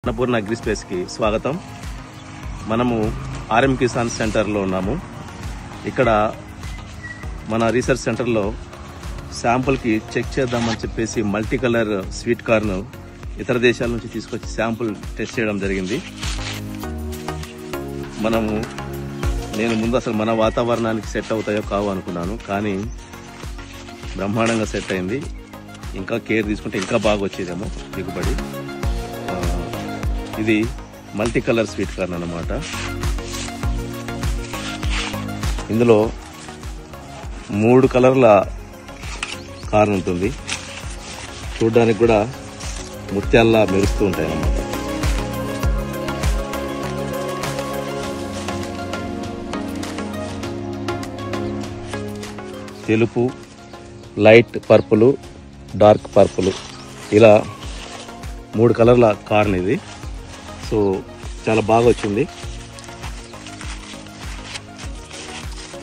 Annapurna agri space కి స్వాగతం. మనము ఆర్ఎం కిసాన్ సెంటర్ లో ఉన్నాము. ఇక్కడ మన రీసెర్చ్ సెంటర్ లో శాంపుల్ కి చెక్ చేద్దామని చెప్పేసి మల్టీ కలర్ స్వీట్ కార్న్ ఇతర దేశాల నుంచి తీసుకొచ్చి శాంపుల్ టెస్ట్ చేయడం జరిగింది. నేను ముందు అసలు మన వాతావరణానికి సెట్ అవుతాయో కావు అనుకున్నాను, కానీ బ్రహ్మాండంగా సెట్ అయింది. ఇంకా కేర్ తీసుకుంటే ఇంకా బాగా వచ్చేదేమో దిగుబడి. ఇది మల్టీ కలర్ స్వీట్ కార్న్ అన్నమాట. ఇందులో 3 కలర్ల కార్న్ ఉంటుంది. చూడడానికి కూడా ముత్యాల్లా మెరుస్తూ ఉంటాయి అన్నమాట. తెలుపు, లైట్ పర్పుల్, డార్క్ పర్పుల్, ఇలా 3 కలర్ల కార్న్ ఇది. సో చాలా బాగా వచ్చింది.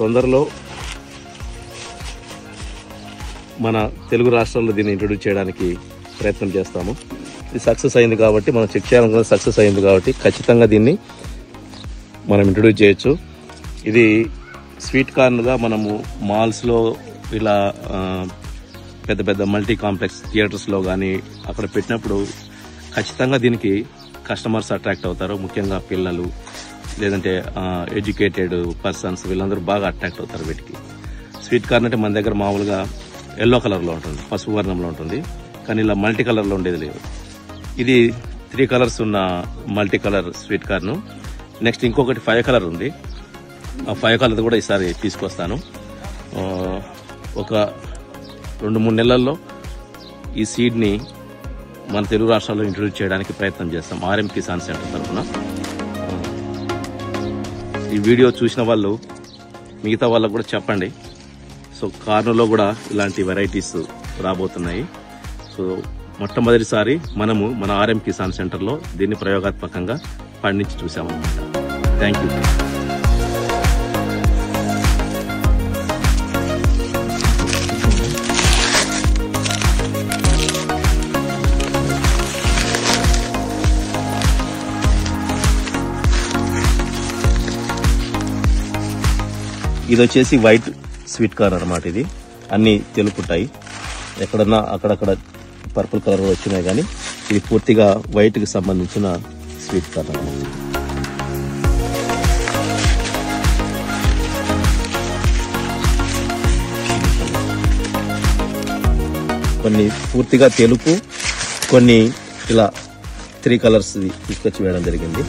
తొందరలో మన తెలుగు రాష్ట్రాల్లో దీన్ని ఇంట్రొడ్యూస్ చేయడానికి ప్రయత్నం చేస్తాము. ఇది సక్సెస్ అయింది కాబట్టి, మనం చెక్ చేయాలనుకున్న సక్సెస్ అయింది కాబట్టి ఖచ్చితంగా దీన్ని మనం ఇంట్రొడ్యూస్ చేయొచ్చు. ఇది స్వీట్ కార్న్గా మనము మాల్స్లో ఇలా పెద్ద పెద్ద మల్టీ కాంప్లెక్స్ థియేటర్స్లో కానీ అక్కడ పెట్టినప్పుడు ఖచ్చితంగా దీనికి కస్టమర్స్ అట్రాక్ట్ అవుతారు. ముఖ్యంగా పిల్లలు, లేదంటే ఎడ్యుకేటెడ్ పర్సన్స్, వీళ్ళందరూ బాగా అట్రాక్ట్ అవుతారు వీటికి. స్వీట్ కార్న్ అంటే మన దగ్గర మామూలుగా ఎల్లో కలర్లో ఉంటుంది, పసుపు వర్ణంలో ఉంటుంది, కానీ ఇలా మల్టీ కలర్లో ఉండేది లేదు. ఇది 3 కలర్స్ ఉన్న multi colour sweet corn. Next ఇంకొకటి 5 కలర్ ఉంది. ఆ 5 కలర్ కూడా ఈసారి తీసుకొస్తాను. ఒక 2-3 నెలల్లో ఈ సీడ్ని మన తెలుగు రాష్ట్రాల్లో ఇంట్రొడ్యూస్ చేయడానికి ప్రయత్నం చేస్తాం ఆర్ఎం కిసాన్ సెంటర్ తరఫున. ఈ వీడియో చూసిన వాళ్ళు మిగతా వాళ్ళకు కూడా చెప్పండి. సో కార్నులో కూడా ఇలాంటి వెరైటీస్ రాబోతున్నాయి. సో మొట్టమొదటిసారి మనము మన ఆర్ఎం కిసాన్ సెంటర్లో దీన్ని ప్రయోగాత్మకంగా పండించి చూసామన్నమాట. Thank you. ఇది వచ్చేసి వైట్ స్వీట్ కార్న్ అన్నమాట. ఇది అన్ని తెలుపుంటాయి, ఎక్కడన్నా అక్కడక్కడ పర్పుల్ కలర్ వచ్చినాయి, కానీ ఇది పూర్తిగా వైట్ కి సంబంధించిన స్వీట్ కార్న్ అన్నమాట. కొన్ని పూర్తిగా తెలుపు, కొన్ని ఇలా 3 కలర్స్ తీసుకొచ్చి వేయడం జరిగింది.